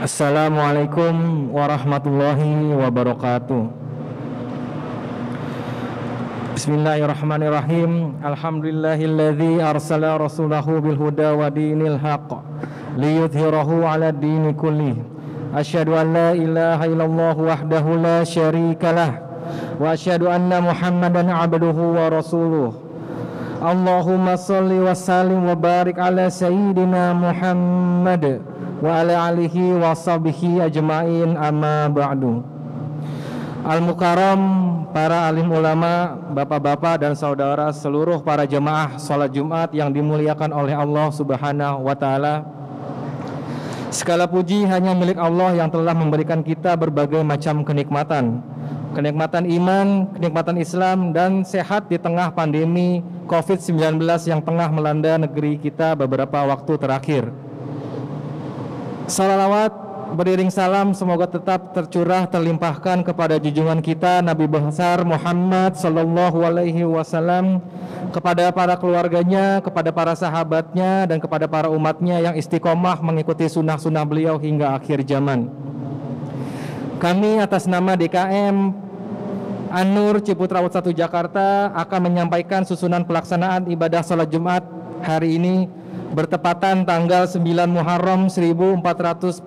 Assalamualaikum warahmatullahi wabarakatuh. Bismillahirrahmanirrahim. Alhamdulillahilladzi arsala rasulahu bil huda wa dinil haqq liyudhhirahu 'ala dini kullih. Asyhadu an la ilaha illallah wahdahu la syarikalah wa asyhadu anna Muhammadan 'abduhu wa rasuluh. Allahumma shalli wa sallim wa barik ala sayyidina Muhammad wa ala alihi wa sahbihi ajma'in, amma ba'du. Al-Mukarram, para alim ulama, bapak-bapak dan saudara, seluruh para jemaah salat Jumat yang dimuliakan oleh Allah Subhanahu wa taala. Segala puji hanya milik Allah yang telah memberikan kita berbagai macam kenikmatan. Kenikmatan iman, kenikmatan Islam, dan sehat di tengah pandemi COVID-19 yang tengah melanda negeri kita beberapa waktu terakhir. Salawat beriring salam semoga tetap tercurah terlimpahkan kepada junjungan kita Nabi besar Muhammad sallallahu alaihi wasallam, kepada para keluarganya, kepada para sahabatnya, dan kepada para umatnya yang istiqomah mengikuti sunnah-sunnah beliau hingga akhir zaman. Kami atas nama DKM An-Nur Ciputra 1 Jakarta akan menyampaikan susunan pelaksanaan ibadah salat Jumat hari ini bertepatan tanggal 9 Muharram 1442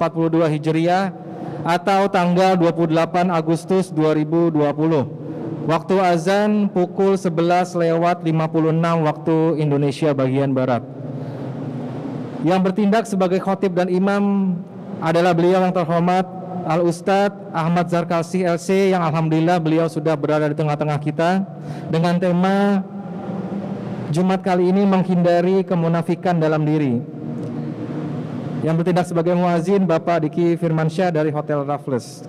Hijriah atau tanggal 28 Agustus 2020. Waktu azan pukul 11:56 waktu Indonesia bagian Barat. Yang bertindak sebagai khotib dan imam adalah beliau yang terhormat Al-Ustadz Ahmad Zarkalsi LC, yang alhamdulillah beliau sudah berada di tengah-tengah kita dengan tema Jumat kali ini menghindari kemunafikan dalam diri. Yang bertindak sebagai muazin Bapak Diki Firmansyah dari Hotel Raffles.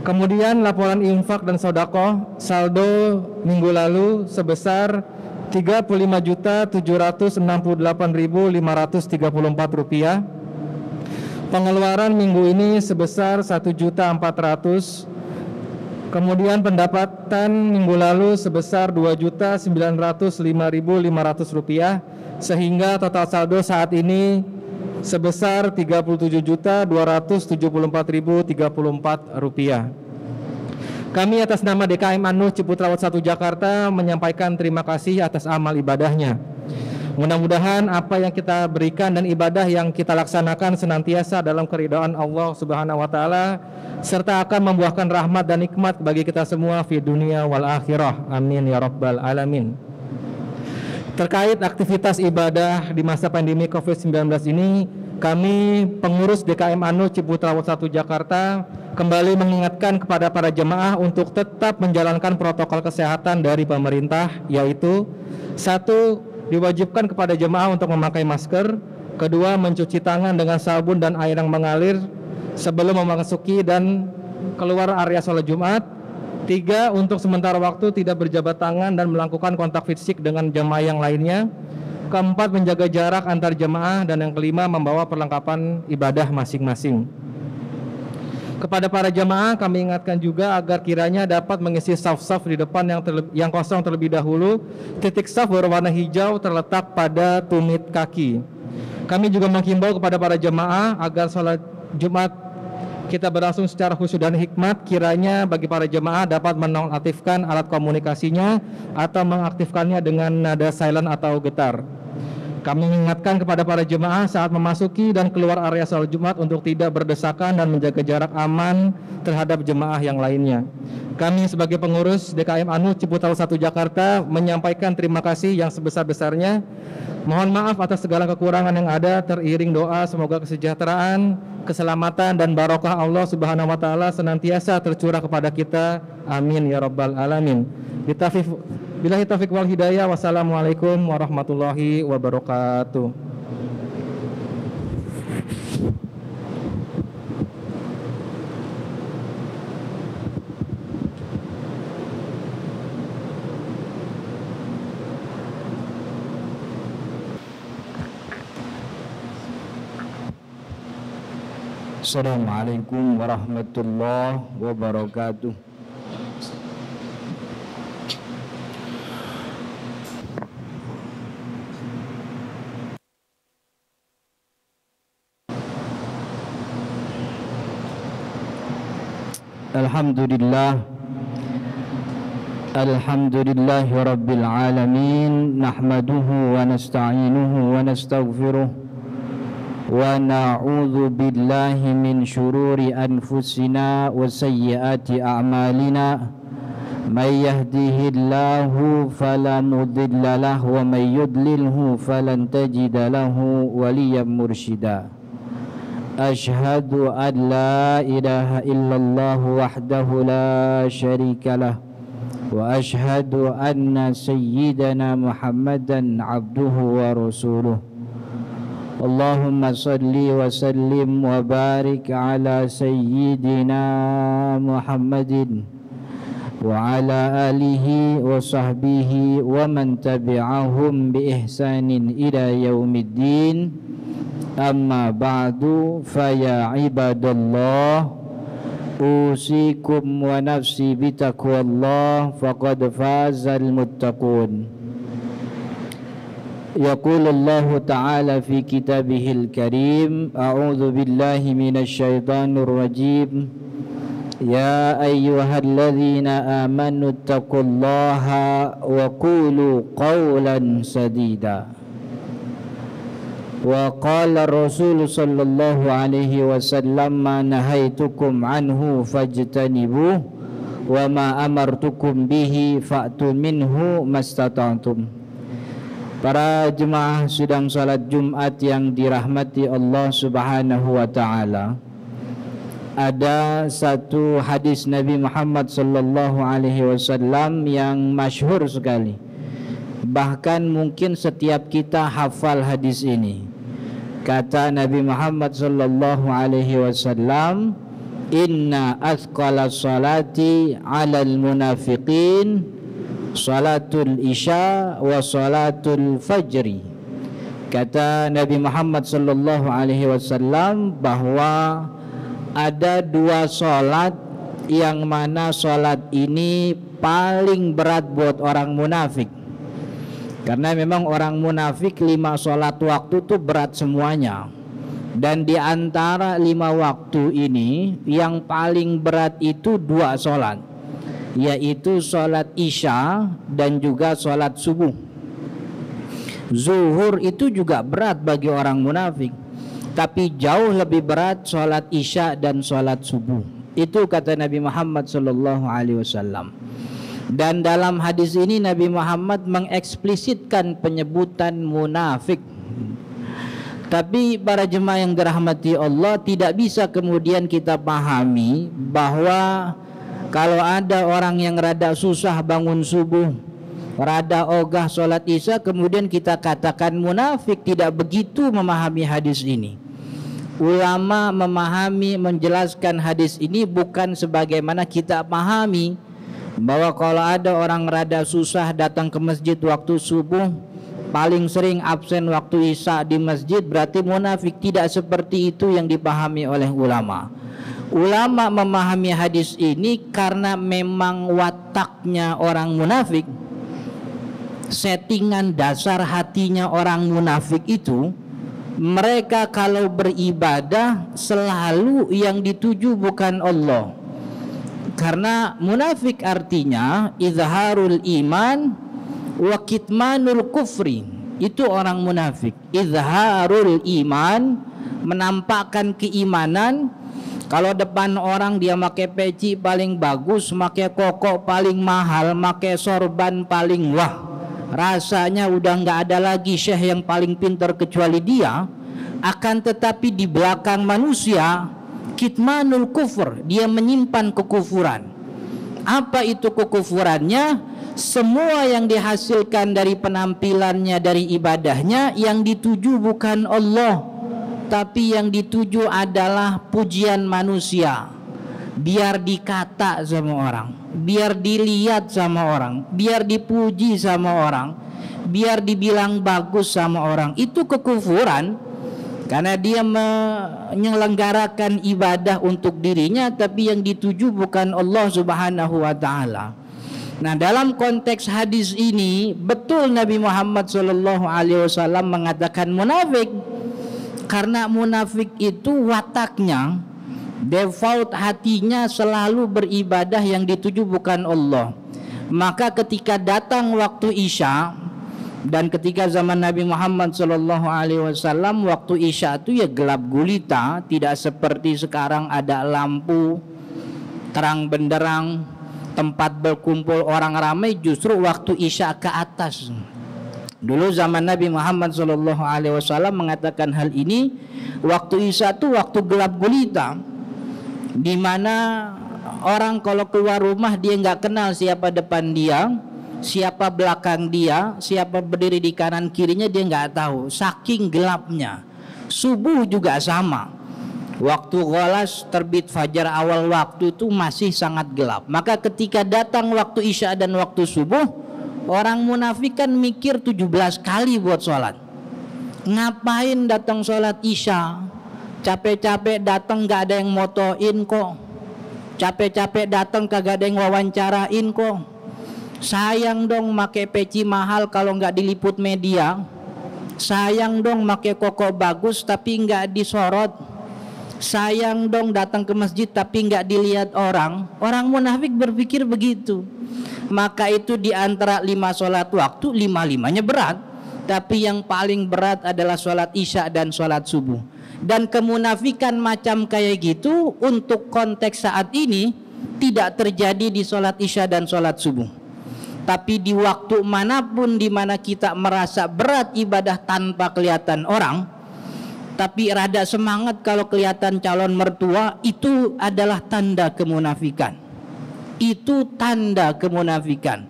Kemudian laporan infak dan sedekah saldo minggu lalu sebesar Rp35.768.534. Pengeluaran minggu ini sebesar 1.400.000. Kemudian pendapatan minggu lalu sebesar Rp2.905.500, sehingga total saldo saat ini sebesar Rp37.274.034. Kami atas nama DKM An-Nur Ciputra 1 Jakarta menyampaikan terima kasih atas amal ibadahnya. Mudah-mudahan apa yang kita berikan dan ibadah yang kita laksanakan senantiasa dalam keridhaan Allah Subhanahu wa taala, serta akan membuahkan rahmat dan nikmat bagi kita semua fi dunia wal akhirah. Amin ya rabbal alamin. Terkait aktivitas ibadah di masa pandemi COVID-19 ini, kami pengurus DKM An-Nur Ciputra 1 Jakarta kembali mengingatkan kepada para jemaah untuk tetap menjalankan protokol kesehatan dari pemerintah, yaitu 1. Diwajibkan kepada jemaah untuk memakai masker. 2. Mencuci tangan dengan sabun dan air yang mengalir sebelum memasuki dan keluar area sholat Jumat. 3. Untuk sementara waktu tidak berjabat tangan dan melakukan kontak fisik dengan jemaah yang lainnya. 4. Menjaga jarak antar jemaah. Dan yang 5. Membawa perlengkapan ibadah masing-masing. Kepada para jemaah kami ingatkan juga agar kiranya dapat mengisi saf-saf di depan yang kosong terlebih dahulu. Titik saf berwarna hijau terletak pada tumit kaki. Kami juga menghimbau kepada para jemaah agar sholat Jumat kita berlangsung secara khusyuk dan hikmat. Kiranya bagi para jemaah dapat menonaktifkan alat komunikasinya atau mengaktifkannya dengan nada silent atau getar. Kami mengingatkan kepada para jemaah saat memasuki dan keluar area sholat Jumat untuk tidak berdesakan dan menjaga jarak aman terhadap jemaah yang lainnya. Kami sebagai pengurus DKM An-Nur Ciputra 1 Jakarta menyampaikan terima kasih yang sebesar-besarnya. Mohon maaf atas segala kekurangan yang ada, teriring doa semoga kesejahteraan, keselamatan, dan barokah Allah Subhanahu wa taala senantiasa tercurah kepada kita. Amin ya rabbal alamin. Billahi taufiq wal hidayah. Wassalamualaikum warahmatullahi wabarakatuh. Assalamualaikum warahmatullahi wabarakatuh. Alhamdulillah. Alhamdulillahi Rabbil Alamin. Nahmaduhu wa nasta'inuhu wa nastaghfiruh. Wa na'udzu billahi min syururi anfusina wa sayyiati a'malina. May yahdihillahu fala mudilla lahu wa may yudlilhu falan tajida lahu waliyyan mursyida. Ashhadu an la ilaha illallah wahdahu la syarika lah wa ashhadu anna sayyidana Muhammadan abduhu wa rasuluh. Allahumma salli wa sallim wa barik ala sayyidina Muhammadin wa ala alihi wa sahbihi wa man tabi'ahum bi ihsanin ila yaumiddin. Amma ba'du, faya ibadallah, usikum wa nafsi bitaqwallah, faqad fazal muttaqun. Yaqulullahu ta'ala fi kitabihil karim, a'udzu billahi minasy syaithanir rajim. Ya ayyuhalladzina amanu taqullaha wa qulu qawlan sadida. Wa qala Rasul sallallahu alaihi wasallam ma nahaitukum anhu fajtanibuh wa ma amartukum bihi fa'tu minhu mastata'tum. Para jemaah sidang salat Jumat yang dirahmati Allah Subhanahu wa taala. Ada satu hadis Nabi Muhammad sallallahu alaihi wasallam yang masyhur sekali. Bahkan mungkin setiap kita hafal hadis ini. Kata Nabi Muhammad sallallahu alaihi wasallam, inna athqala salati 'alal munafiqin salatul isya wa salatul fajri. Kata Nabi Muhammad sallallahu alaihi wasallam bahwa ada dua salat yang mana salat ini paling berat buat orang munafik. Karena memang orang munafik 5 sholat waktu itu berat semuanya. Dan di antara 5 waktu ini yang paling berat itu 2 sholat, yaitu sholat isya dan juga sholat subuh. Zuhur itu juga berat bagi orang munafik, tapi jauh lebih berat sholat isya dan sholat subuh. Itu kata Nabi Muhammad SAW. Dan dalam hadis ini Nabi Muhammad mengeksplisitkan penyebutan munafik. Tapi para jemaah yang dirahmati Allah, tidak bisa kemudian kita pahami bahwa kalau ada orang yang rada susah bangun subuh, rada ogah sholat isya, kemudian kita katakan munafik. Tidak begitu memahami hadis ini. Ulama memahami, menjelaskan hadis ini bukan sebagaimana kita pahami, bahwa kalau ada orang rada susah datang ke masjid waktu subuh, paling sering absen waktu isya di masjid, berarti munafik. Tidak seperti itu yang dipahami oleh ulama. Ulama memahami hadis ini karena memang wataknya orang munafik, settingan dasar hatinya orang munafik itu, mereka kalau beribadah selalu yang dituju bukan Allah. Karena munafik artinya izharul iman wa kitmanul kufri. Itu orang munafik. Izharul iman, menampakkan keimanan. Kalau depan orang dia pakai peci paling bagus, pakai koko paling mahal, pakai sorban paling wah, rasanya udah nggak ada lagi syekh yang paling pintar kecuali dia. Akan tetapi di belakang manusia kitmanul kufur, dia menyimpan kekufuran. Apa itu kekufurannya? Semua yang dihasilkan dari penampilannya, dari ibadahnya, yang dituju bukan Allah, tapi yang dituju adalah pujian manusia. Biar dikata sama orang, biar dilihat sama orang, biar dipuji sama orang, biar dibilang bagus sama orang. Itu kekufuran. Karena dia menyelenggarakan ibadah untuk dirinya, tapi yang dituju bukan Allah Subhanahu wa ta'ala. Nah, dalam konteks hadis ini betul Nabi Muhammad SAW mengatakan munafik. Karena munafik itu wataknya default hatinya selalu beribadah yang dituju bukan Allah. Maka ketika datang waktu Isya, dan ketika zaman Nabi Muhammad SAW waktu Isya itu ya gelap gulita, tidak seperti sekarang ada lampu terang benderang, tempat berkumpul orang ramai. Justru waktu Isya ke atas. Dulu zaman Nabi Muhammad SAW mengatakan hal ini, waktu Isya itu waktu gelap gulita, di mana orang kalau keluar rumah dia nggak kenal siapa depan dia, siapa belakang dia, siapa berdiri di kanan kirinya, dia nggak tahu, saking gelapnya. Subuh juga sama, waktu ghalas terbit fajar awal waktu itu masih sangat gelap. Maka ketika datang waktu Isya dan waktu subuh, orang munafik kan mikir 17 kali buat sholat. Ngapain datang sholat Isya? Capek-capek datang gak ada yang motoin kok. Capek-capek datang kagak ada yang wawancarain kok. Sayang dong make peci mahal kalau nggak diliput media. Sayang dong make koko bagus tapi nggak disorot. Sayang dong datang ke masjid tapi nggak dilihat orang. Orang munafik berpikir begitu. Maka itu di antara 5 sholat waktu, 5-5-nya berat. Tapi yang paling berat adalah sholat Isya dan sholat subuh. Dan kemunafikan macam kayak gitu untuk konteks saat ini tidak terjadi di sholat Isya dan sholat subuh. Tapi di waktu manapun di mana kita merasa berat ibadah tanpa kelihatan orang, tapi rada semangat kalau kelihatan calon mertua, itu adalah tanda kemunafikan. Itu tanda kemunafikan.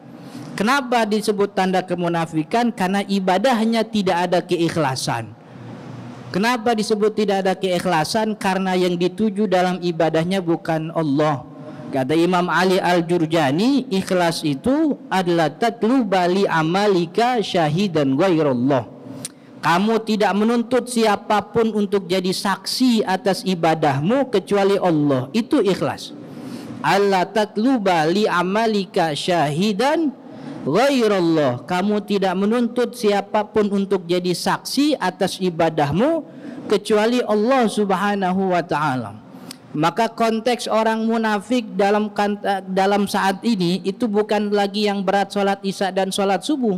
Kenapa disebut tanda kemunafikan? Karena ibadahnya tidak ada keikhlasan. Kenapa disebut tidak ada keikhlasan? Karena yang dituju dalam ibadahnya bukan Allah. Kata Imam Ali Al-Jurjani, ikhlas itu adalah tatluba li amalika syahidan ghairallah. Kamu tidak menuntut siapapun untuk jadi saksi atas ibadahmu kecuali Allah. Itu ikhlas. Allah tatluba li amalika syahidan ghairallah. Kamu tidak menuntut siapapun untuk jadi saksi atas ibadahmu kecuali Allah Subhanahu wa ta'ala. Maka konteks orang munafik dalam saat ini itu bukan lagi yang berat sholat Isya dan sholat subuh,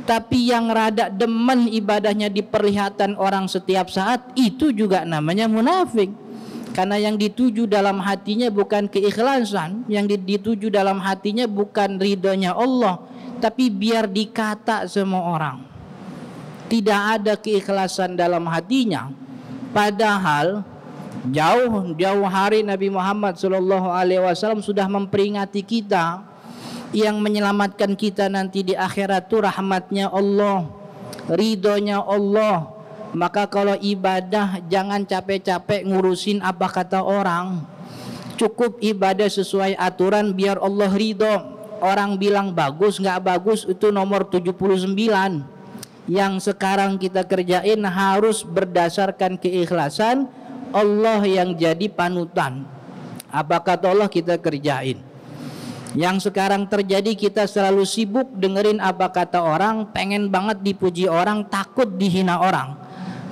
tapi yang rada demen ibadahnya diperlihatkan orang setiap saat, itu juga namanya munafik. Karena yang dituju dalam hatinya bukan keikhlasan, yang dituju dalam hatinya bukan ridhonya Allah, tapi biar dikata semua orang. Tidak ada keikhlasan dalam hatinya. Padahal jauh hari Nabi Muhammad SAW sudah memperingati kita, yang menyelamatkan kita nanti di akhirat itu rahmatnya Allah, ridhonya Allah. Maka kalau ibadah jangan capek-capek ngurusin apa kata orang. Cukup ibadah sesuai aturan biar Allah ridho. Orang bilang bagus nggak bagus itu nomor 79. Yang sekarang kita kerjain harus berdasarkan keikhlasan, Allah yang jadi panutan. Apa kata Allah kita kerjain. Yang sekarang terjadi, kita selalu sibuk dengerin apa kata orang, pengen banget dipuji orang, takut dihina orang.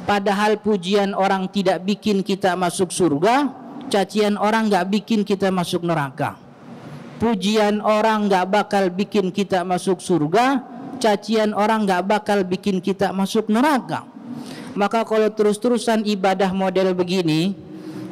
Padahal pujian orang tidak bikin kita masuk surga, cacian orang gak bikin kita masuk neraka. Pujian orang gak bakal bikin kita masuk surga, cacian orang gak bakal bikin kita masuk neraka. Maka kalau terus-terusan ibadah model begini,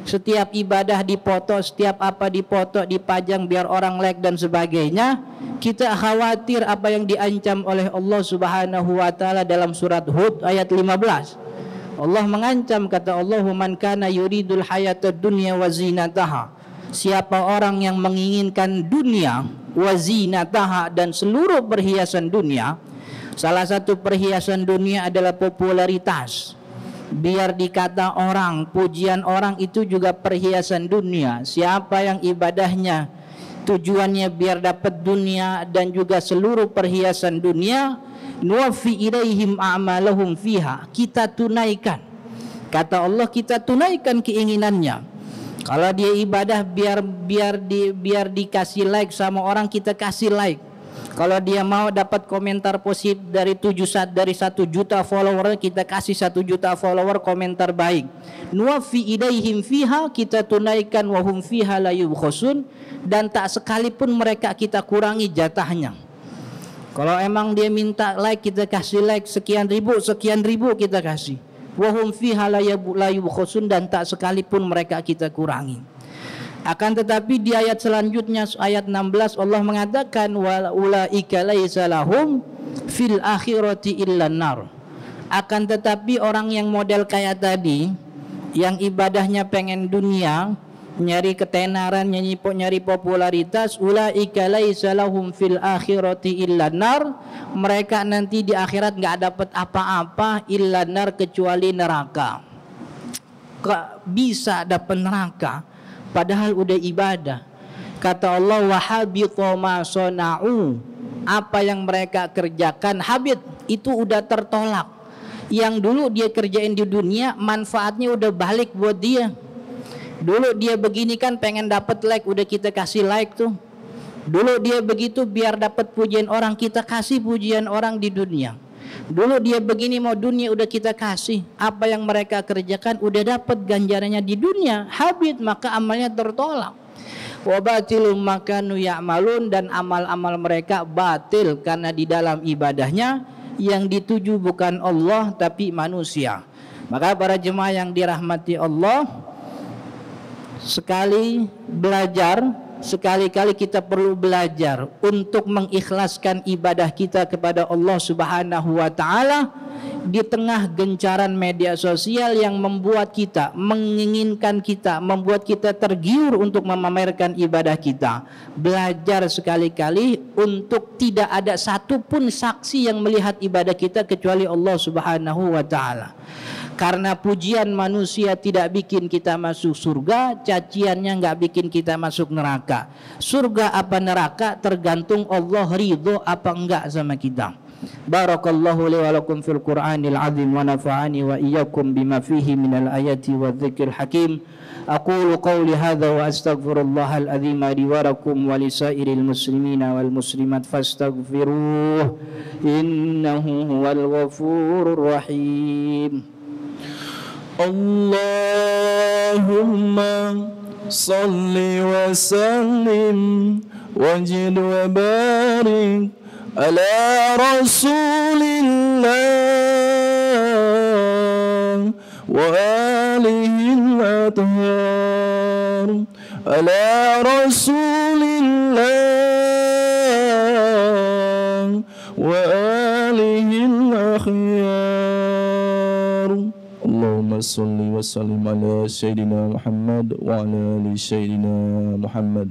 setiap ibadah dipoto, setiap apa dipoto, dipajang biar orang like dan sebagainya, kita khawatir apa yang diancam oleh Allah Subhanahu wa taala dalam surat Hud ayat 15. Allah mengancam, kata Allah, man kana yuridul hayatad dunya wa zinataha. Siapa orang yang menginginkan dunia wa zinataha dan seluruh perhiasan dunia. Salah satu perhiasan dunia adalah popularitas. Biar dikata orang, pujian orang itu juga perhiasan dunia. Siapa yang ibadahnya tujuannya biar dapat dunia dan juga seluruh perhiasan dunia, nuwaffi ilaihim a'malahum fiha, kita tunaikan. Kata Allah, kita tunaikan keinginannya. Kalau dia ibadah biar dikasih like sama orang, kita kasih like. Kalau dia mau dapat komentar positif dari 1 juta follower, kita kasih 1 juta follower komentar baik. Nuwaffi ilaihim fiha, kita tunaikan wa hum fiha la yubkhasun, dan tak sekalipun mereka kita kurangi jatahnya. Kalau emang dia minta like, kita kasih like sekian ribu kita kasih. Wa hum fiha la yubkhasun, dan tak sekalipun mereka kita kurangi. Akan tetapi di ayat selanjutnya, ayat 16, Allah mengatakan wa ulaika laisa lahum fil akhirati illan nar. Akan tetapi orang yang model kayak tadi, yang ibadahnya pengen dunia, nyari ketenaran, nyari popularitas, ulaika laisa lahum fil akhirati illan nar, mereka nanti di akhirat enggak dapat apa-apa illan nar, kecuali neraka. Bisa dapat neraka padahal udah ibadah. Kata Allah, wa habita ma sana'u, apa yang mereka kerjakan habit, itu udah tertolak. Yang dulu dia kerjain di dunia, manfaatnya udah balik buat dia. Dulu dia begini kan pengen dapat like, udah kita kasih like tuh. Dulu dia begitu biar dapat pujian orang, kita kasih pujian orang di dunia. Dulu dia begini mau dunia, udah kita kasih. Apa yang mereka kerjakan udah dapat ganjarannya di dunia, habit, maka amalnya tertolak. Wa batilum makanu ya'malun, dan amal-amal mereka batil karena di dalam ibadahnya yang dituju bukan Allah tapi manusia. Maka para jemaah yang dirahmati Allah, sekali-kali kita perlu belajar untuk mengikhlaskan ibadah kita kepada Allah Subhanahu wa taala di tengah gencaran media sosial yang membuat kita menginginkan kita, membuat kita tergiur untuk memamerkan ibadah kita. Belajar sekali-kali untuk tidak ada satupun saksi yang melihat ibadah kita kecuali Allah Subhanahu wa taala. Karena pujian manusia tidak bikin kita masuk surga, caciannya nggak bikin kita masuk neraka. Surga apa neraka tergantung Allah ridho apa enggak sama kita. Barakallahu li wa lakum fil Qur'anil azim wa nafa'ani wa iyyakum bima fihi minal ayati wa dzikril hakim. Aqulu qawli hadza wa astaghfirullahal azim li wa lakum wa lisairil muslimina wal muslimat fastaghfiruh innahu huwal ghafurur rahim. Allahumma salli wa sallim wajid wa barik ala rasulillah wa alihi al-athhar ala rasulillah wa alihi al-akhyar. Allahumma salli wa sallim ala Sayyidina Muhammad wa ala ali Sayyidina Muhammad.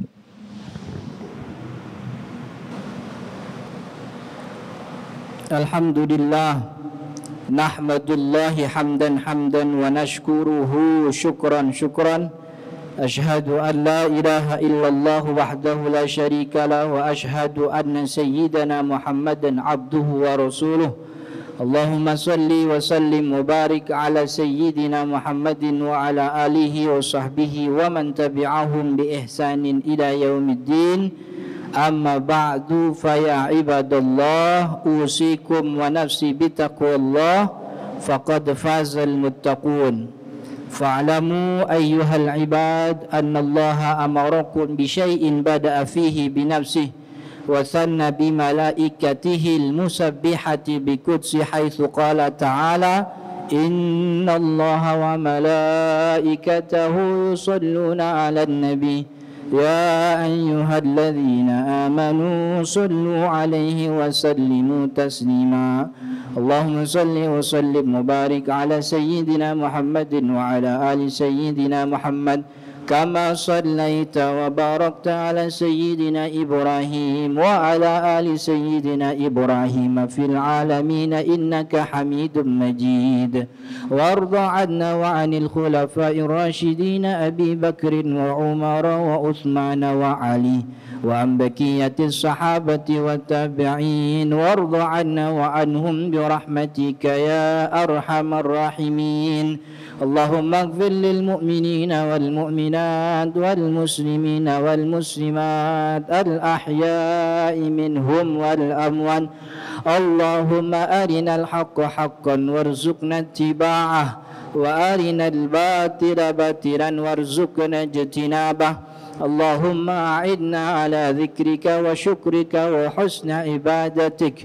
Alhamdulillah, nahmadullahi hamdan wa nashkuruhu syukran. Ashhadu an la ilaha illallah wahdahu la syarika lah, wa ashhadu anna sayyidana Muhammadan abduhu wa rasuluh. Allahumma salli wa sallim wa barik ala sayyidina Muhammadin wa ala alihi wa sahbihi wa man tabi'ahum bi ihsanin ila yaumiddin. Amma ba'du, fa ya ibadallah, usikum wa nafsi bitaqwallah, faqad fazal muttaqun. Fa'lamu ayyuhal ibad anna allaha amarakum bi syai'in bada'a fihi bi nafsihi wa sanna bi malaikatihil musabbihati bi qudsi haitsu qala ta'ala inna allaha wa malaikatahu yusalluna 'alan nabi ya ayyuhalladzina amanu sallu 'alaihi wa sallimu taslima. Allahumma salli wa sallim wa barik ala sayyidina Muhammadin wa ala ali sayyidina Muhammad kama sallaita wa barakta ala sayyidina Ibrahim wa ala ali sayyidina Ibrahim fil alamin innaka Hamidum Majid. Warda 'anna wa 'anil khulafa'ir rasyidin Abi Bakr wa Umar wa Utsman wa Ali wa an baqiyatis sahabati wat tabi'in. Warda 'anna wa anhum bi rahmatika ya arhamar rahimin. Allahumma ighfir lil mu'minina wal mu'minat والمؤمنات والمسلمين والمسلمات الأحياء منهم والأموات اللهم أرنا الحق حقا وارزقنا اتباعه وأرنا الباطل باطلا وارزقنا اجتنابه اللهم أعدنا على ذكرك وشكرك وحسن عبادتك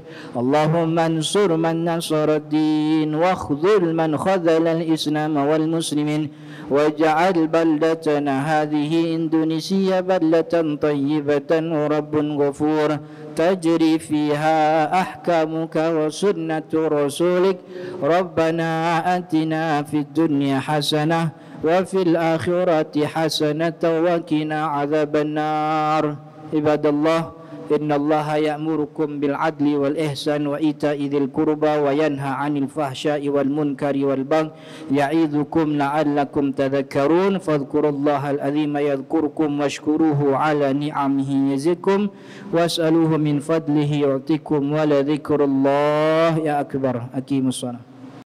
اللهم انصر من نصر الدين واخذل من خذل الإسلام والمسلمين واجعل بلدتنا هذه إندونيسيا بلدة طيبة ورب غفور تجري فيها أحكامك وسنة رسولك ربنا آتنا في الدنيا حسنة وفي الآخرة حسنة وقنا عذاب النار عباد الله إن الله يأمركم بالعدل والإحسان وإيتاء ذي القربى وينهى عن الفحشاء والمنكر والبغي يعظكم لعلكم تذكرون فاذكروا الله العظيم يذكركم واشكروه على نعمه يزدكم واسألوه من فضله يعطيكم ولذكر الله أكبر أقيموا الصلاة